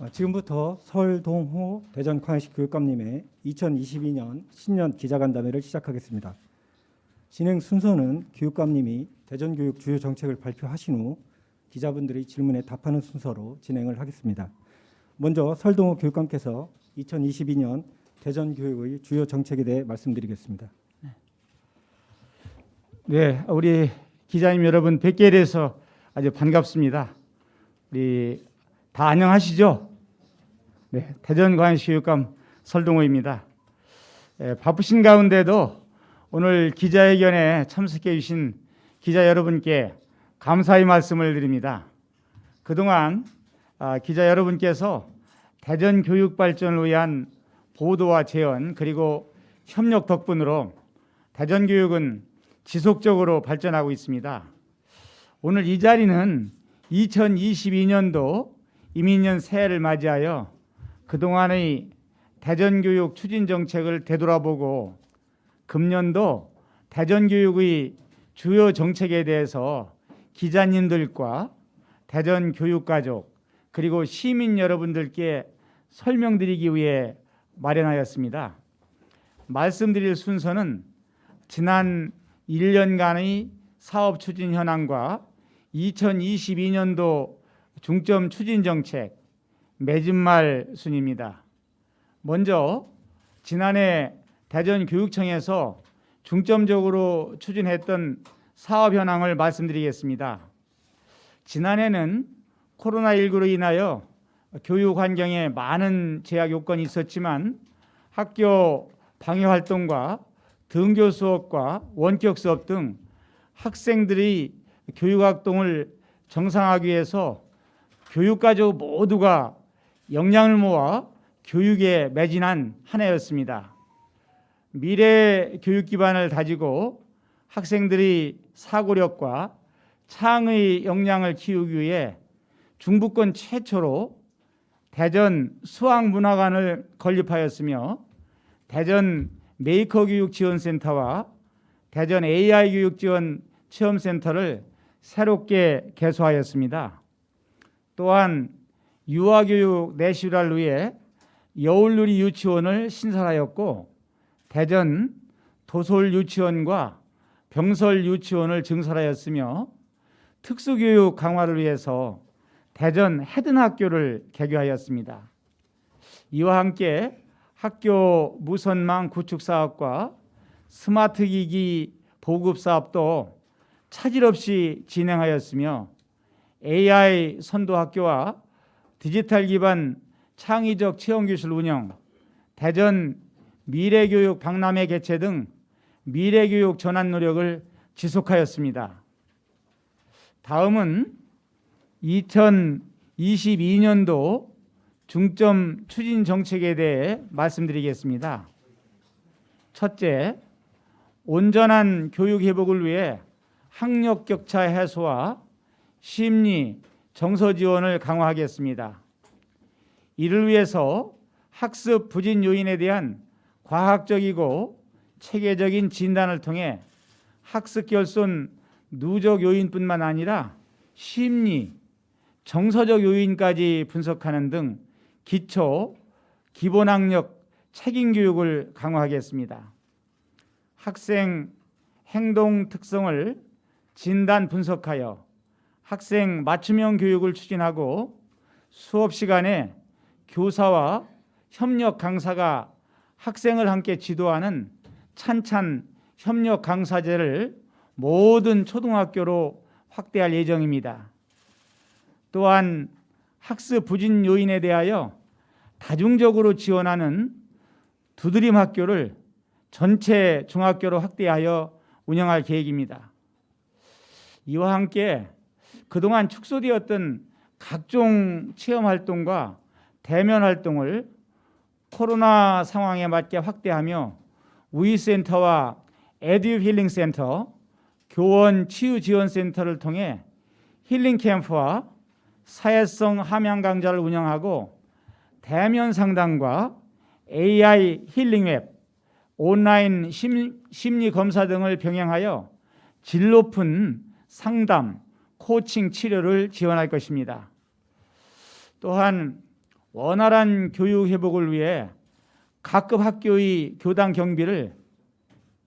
지금부터 설동호 대전광역시 교육감님의 2022년 신년 기자간담회를 시작하겠습니다. 진행 순서는 교육감님이 대전교육 주요 정책을 발표하신 후 기자분들의 질문에 답하는 순서로 진행을 하겠습니다. 먼저 설동호 교육감께서 2022년 대전교육의 주요 정책에 대해 말씀드리겠습니다. 네, 우리 기자님 여러분 뵙게 돼서 아주 반갑습니다. 우리 다 안녕하시죠? 네, 대전광역시 교육감 설동호입니다. 바쁘신 가운데도 오늘 기자회견에 참석해 주신 기자 여러분께 감사의 말씀을 드립니다. 그동안 기자 여러분께서 대전 교육 발전을 위한 보도와 재현 그리고 협력 덕분으로 대전 교육은 지속적으로 발전하고 있습니다. 오늘 이 자리는 2022년도 이민년 새해를 맞이하여 그동안의 대전교육 추진 정책을 되돌아보고 금년도 대전교육의 주요 정책에 대해서 기자님들과 대전교육가족 그리고 시민 여러분들께 설명드리기 위해 마련하였습니다. 말씀드릴 순서는 지난 1년간의 사업 추진 현황과 2022년도 중점 추진 정책 맺은말 순입니다. 먼저 지난해 대전교육청에서 중점적으로 추진했던 사업 현황을 말씀드리겠습니다. 지난해는 코로나19로 인하여 교육 환경에 많은 제약 요건이 있었지만 학교 방해 활동과 등교 수업과 원격 수업 등 학생들의 교육 활동을 정상화하기 위해서 교육가족 모두가 역량을 모아 교육에 매진한 한 해였습니다. 미래 교육 기반을 다지고 학생들의 사고력과 창의 역량을 키우기 위해 중부권 최초로 대전 수학문화관을 건립하였으며 대전 메이커 교육 지원센터와 대전 AI 교육 지원 체험센터를 새롭게 개소하였습니다. 또한 유아교육 내실화를 위해 여울누리 유치원을 신설하였고 대전 도솔 유치원과 병설 유치원을 증설하였으며 특수교육 강화를 위해서 대전 헤든학교를 개교하였습니다. 이와 함께 학교 무선망 구축 사업과 스마트기기 보급 사업도 차질 없이 진행하였으며 AI 선도 학교와 디지털 기반 창의적 체험교실 운영, 대전 미래교육 박람회 개최 등 미래교육 전환 노력을 지속하였습니다. 다음은 2022년도 중점 추진 정책에 대해 말씀드리겠습니다. 첫째, 온전한 교육 회복을 위해 학력 격차 해소와 심리, 정서 지원을 강화하겠습니다. 이를 위해서 학습 부진 요인에 대한 과학적이고 체계적인 진단을 통해 학습 결손 누적 요인뿐만 아니라 심리, 정서적 요인까지 분석하는 등 기초, 기본학력 책임 교육을 강화하겠습니다. 학생 행동 특성을 진단 분석하여 학생 맞춤형 교육을 추진하고 수업 시간에 교사와 협력 강사가 학생을 함께 지도하는 찬찬 협력 강사제를 모든 초등학교로 확대할 예정입니다. 또한 학습 부진 요인에 대하여 다중적으로 지원하는 두드림 학교를 전체 중학교로 확대하여 운영할 계획입니다. 이와 함께 그동안 축소되었던 각종 체험 활동과 대면 활동을 코로나 상황에 맞게 확대하며 우이센터와 에듀힐링센터, 교원 치유지원센터를 통해 힐링 캠프와 사회성 함양 강좌를 운영하고 대면 상담과 AI 힐링 웹, 온라인 심리 검사 등을 병행하여 질 높은 상담, 코칭 치료를 지원할 것입니다. 또한 원활한 교육 회복을 위해 각급 학교의 교당 경비를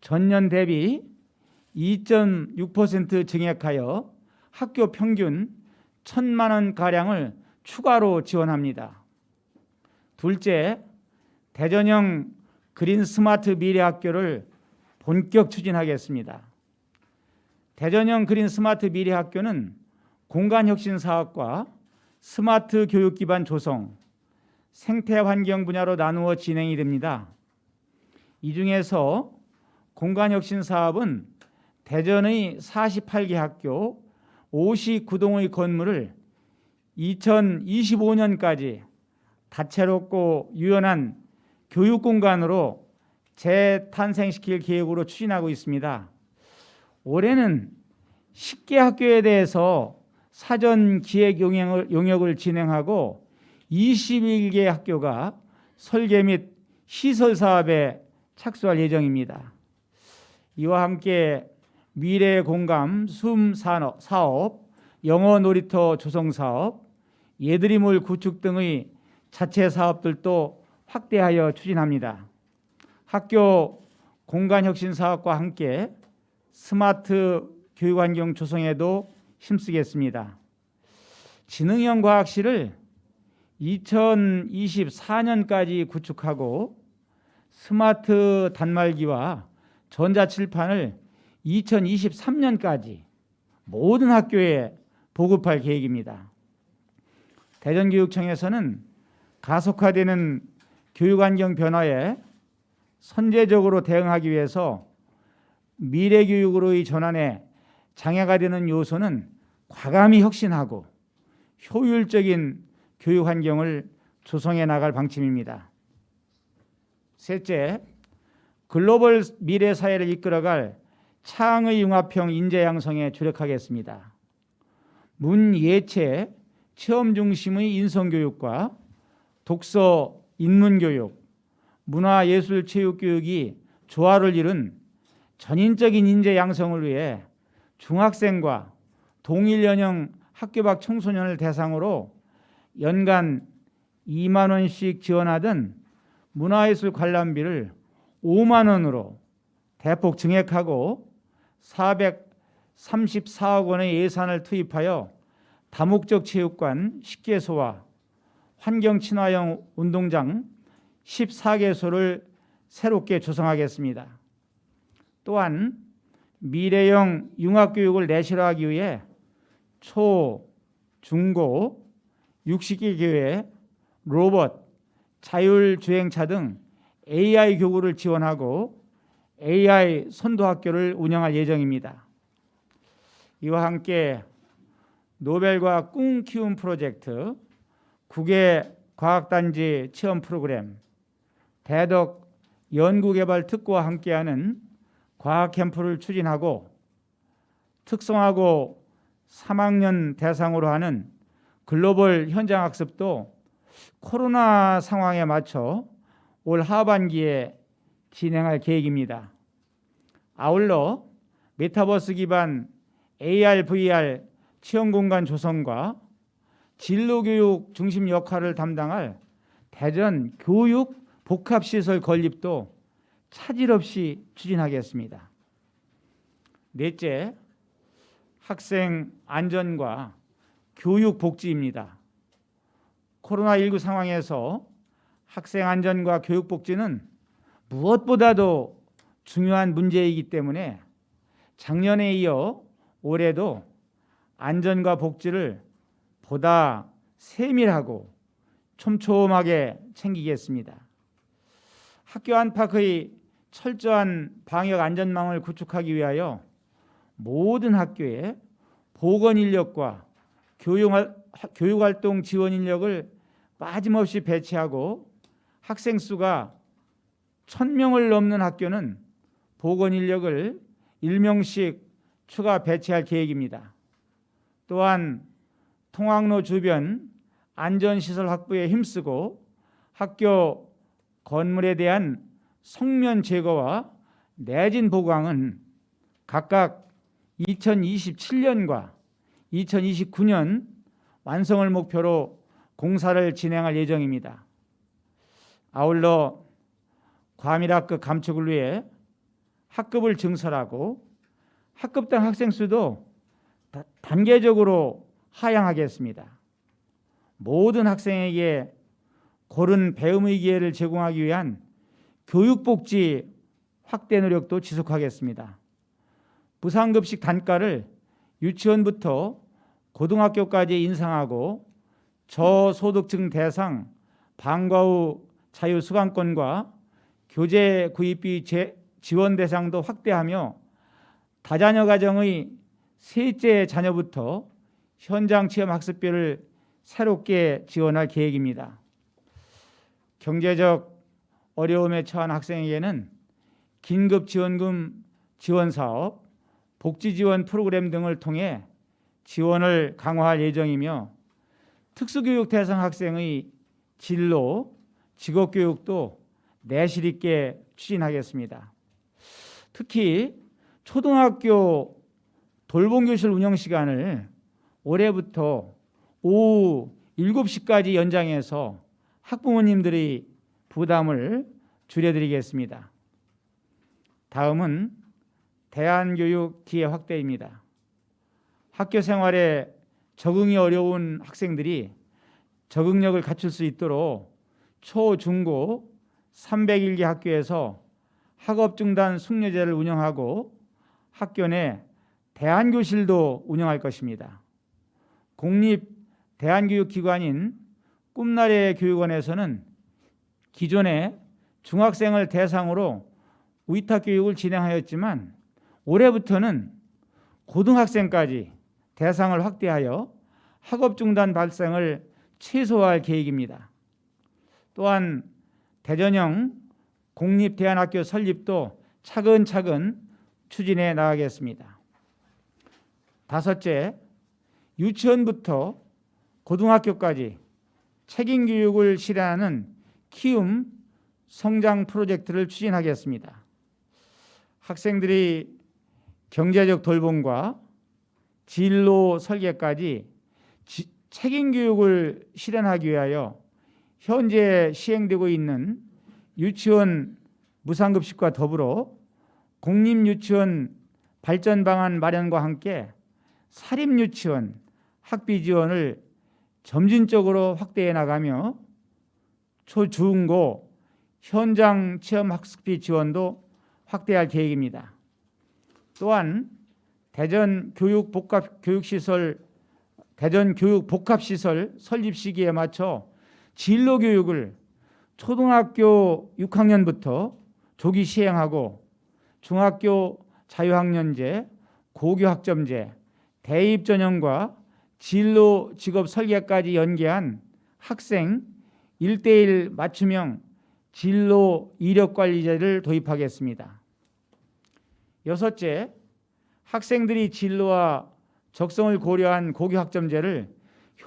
전년 대비 2.6% 증액하여 학교 평균 1,000만 원 가량을 추가로 지원합니다. 둘째, 대전형 그린 스마트 미래 학교를 본격 추진하겠습니다. 대전형 그린 스마트 미래 학교는 공간 혁신 사업과 스마트 교육 기반 조성, 생태 환경 분야로 나누어 진행이 됩니다. 이 중에서 공간 혁신 사업은 대전의 48개 학교 59동의 건물을 2025년까지 다채롭고 유연한 교육 공간으로 재탄생시킬 계획으로 추진하고 있습니다. 올해는 10개 학교에 대해서 사전 기획 용역을 진행하고 21개 학교가 설계 및 시설 사업에 착수할 예정입니다. 이와 함께 미래 공감 숨 사업, 영어 놀이터 조성 사업, 예들이물 구축 등의 자체 사업들도 확대하여 추진합니다. 학교 공간 혁신 사업과 함께 스마트 교육 환경 조성에도 힘쓰겠습니다. 지능형 과학실을 2024년까지 구축하고 스마트 단말기와 전자칠판을 2023년까지 모든 학교에 보급할 계획입니다. 대전교육청에서는 가속화되는 교육환경 변화에 선제적으로 대응하기 위해서 미래교육으로의 전환에 장애가 되는 요소는 과감히 혁신하고 효율적인 교육환경을 조성해 나갈 방침입니다. 셋째, 글로벌 미래 사회를 이끌어갈 창의 융합형 인재 양성에 주력하겠습니다. 문예체 체험 중심의 인성교육과 독서 인문교육, 문화예술체육교육이 조화를 이룬 전인적인 인재 양성을 위해 중학생과 동일 연령 학교 밖 청소년을 대상으로 연간 2만 원씩 지원하던 문화예술 관람비를 5만 원으로 대폭 증액하고 434억 원의 예산을 투입하여 다목적 체육관 10개소와 환경 친화형 운동장 14개소를 새롭게 조성하겠습니다. 또한 미래형 융합교육을 내실화하기 위해 초, 중고, 60개 교회, 로봇, 자율주행차 등 AI 교구를 지원하고 AI 선도학교를 운영할 예정입니다. 이와 함께 노벨과학 꿈 키움 프로젝트, 국외 과학단지 체험 프로그램, 대덕 연구개발 특구와 함께하는 과학 캠프를 추진하고 특성화고 3학년 대상으로 하는 글로벌 현장 학습도 코로나 상황에 맞춰 올 하반기에 진행할 계획입니다. 아울러 메타버스 기반 AR, VR 체험 공간 조성과 진로교육 중심 역할을 담당할 대전 교육 복합시설 건립도 차질 없이 추진하겠습니다. 넷째, 학생 안전과 교육 복지입니다. 코로나19 상황에서 학생 안전과 교육 복지는 무엇보다도 중요한 문제이기 때문에 작년에 이어 올해도 안전과 복지를 보다 세밀하고 촘촘하게 챙기겠습니다. 학교 안팎의 철저한 방역 안전망을 구축하기 위하여 모든 학교에 보건 인력과 교육활동 지원 인력을 빠짐없이 배치하고 학생 수가 1,000명을 넘는 학교는 보건 인력을 1명씩 추가 배치할 계획입니다. 또한 통학로 주변 안전시설 확보에 힘쓰고 학교 건물에 대한 성면 제거와 내진 보강은 각각 2027년과 2029년 완성을 목표로 공사를 진행할 예정입니다. 아울러 과밀학급 감축을 위해 학급을 증설하고 학급당 학생 수도 단계적으로 하향하겠습니다. 모든 학생에게 고른 배움의 기회를 제공하기 위한 교육복지 확대 노력도 지속하겠습니다. 무상급식 단가를 유치원부터 고등학교까지 인상하고 저소득층 대상 방과 후 자유수강권과 교재 구입비 지원 대상도 확대하며 다자녀 가정의 셋째 자녀부터 현장 체험 학습비를 새롭게 지원할 계획입니다. 경제적 어려움에 처한 학생에게는 긴급지원금 지원사업, 복지지원 프로그램 등을 통해 지원을 강화할 예정이며 특수교육 대상 학생의 진로, 직업교육도 내실 있게 추진하겠습니다. 특히 초등학교 돌봄교실 운영 시간을 올해부터 오후 7시까지 연장해서 학부모님들의 부담을 줄여드리겠습니다. 다음은 대안교육 기회 확대입니다. 학교 생활에 적응이 어려운 학생들이 적응력을 갖출 수 있도록 초, 중고 301개 학교에서 학업중단 숙려제를 운영하고 학교 내 대안교실도 운영할 것입니다. 공립 대안교육기관인 꿈나래 교육원에서는 기존에 중학생을 대상으로 위탁교육을 진행하였지만 올해부터는 고등학생까지 대상을 확대하여 학업중단 발생을 최소화할 계획입니다. 또한 대전형 공립대안학교 설립도 차근차근 추진해 나가겠습니다. 다섯째, 유치원부터 고등학교까지 책임교육을 실현하는 키움 성장 프로젝트를 추진하겠습니다. 학생들이 경제적 돌봄과 진로 설계까지 책임교육을 실현하기 위하여 현재 시행되고 있는 유치원 무상급식과 더불어 공립유치원 발전 방안 마련과 함께 사립유치원 학비 지원을 점진적으로 확대해 나가며 초, 중, 고 현장 체험 학습비 지원도 확대할 계획입니다. 또한 대전 교육 복합시설 설립 시기에 맞춰 진로 교육을 초등학교 6학년부터 조기 시행하고 중학교 자유학년제, 고교학점제, 대입 전형과 진로 직업 설계까지 연계한 학생 1:1 맞춤형 진로 이력 관리제를 도입하겠습니다. 여섯째, 학생들이 진로와 적성을 고려한 고교학점제를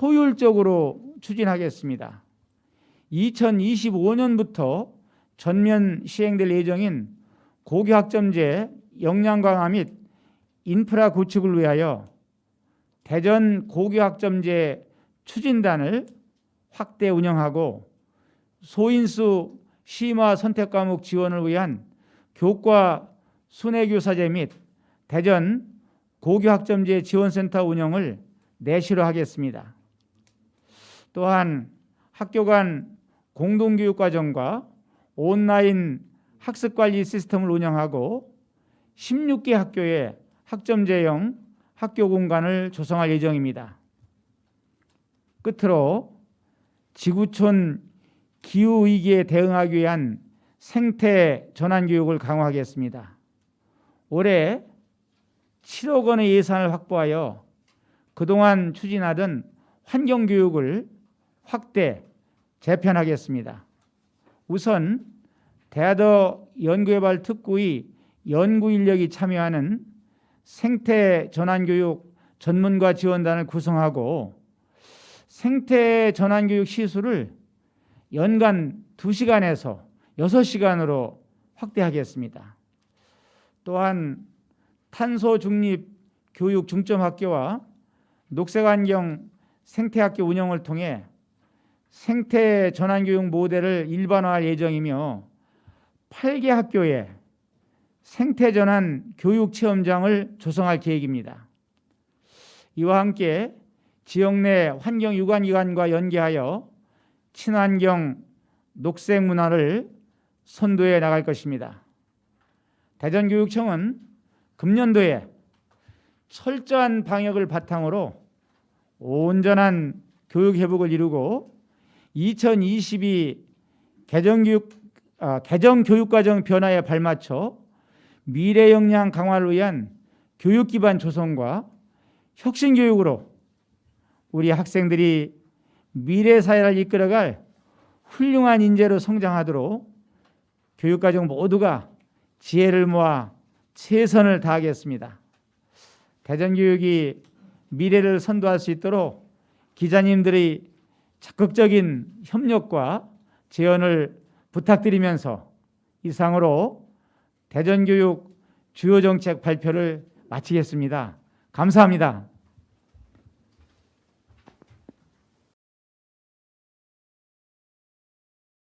효율적으로 추진하겠습니다. 2025년부터 전면 시행될 예정인 고교학점제 역량 강화 및 인프라 구축을 위하여 대전 고교학점제 추진단을 확대 운영하고 소인수 심화 선택 과목 지원을 위한 교과 순회교사제 및 대전 고교학점제 지원센터 운영을 내실화 하겠습니다. 또한 학교 간 공동교육과정과 온라인 학습관리 시스템을 운영하고 16개 학교에 학점제형 학교 공간을 조성할 예정입니다. 끝으로 지구촌 기후위기에 대응하기 위한 생태 전환교육을 강화하겠습니다. 올해 7억 원의 예산을 확보하여 그동안 추진하던 환경교육을 확대, 재편하겠습니다. 우선 대하더 연구개발 특구의 연구 인력이 참여하는 생태 전환교육 전문가 지원단을 구성하고 생태 전환교육 시수를 연간 2시간에서 6시간으로 확대하겠습니다. 또한 탄소 중립 교육 중점 학교와 녹색환경 생태학교 운영을 통해 생태 전환교육 모델을 일반화할 예정이며 8개 학교에 생태 전환 교육 체험장을 조성할 계획입니다. 이와 함께 지역 내 환경 유관기관과 연계하여 친환경 녹색 문화를 선도해 나갈 것입니다. 대전교육청은 금년도에 철저한 방역을 바탕으로 온전한 교육 회복을 이루고 2022 개정교육과정 변화에 발맞춰 미래 역량 강화를 위한 교육 기반 조성과 혁신 교육으로 우리 학생들이 미래 사회를 이끌어갈 훌륭한 인재로 성장하도록 교육과정 모두가 지혜를 모아 최선을 다하겠습니다. 대전교육이 미래를 선도할 수 있도록 기자님들의 적극적인 협력과 지원을 부탁드리면서 이상으로 대전교육 주요 정책 발표를 마치겠습니다. 감사합니다.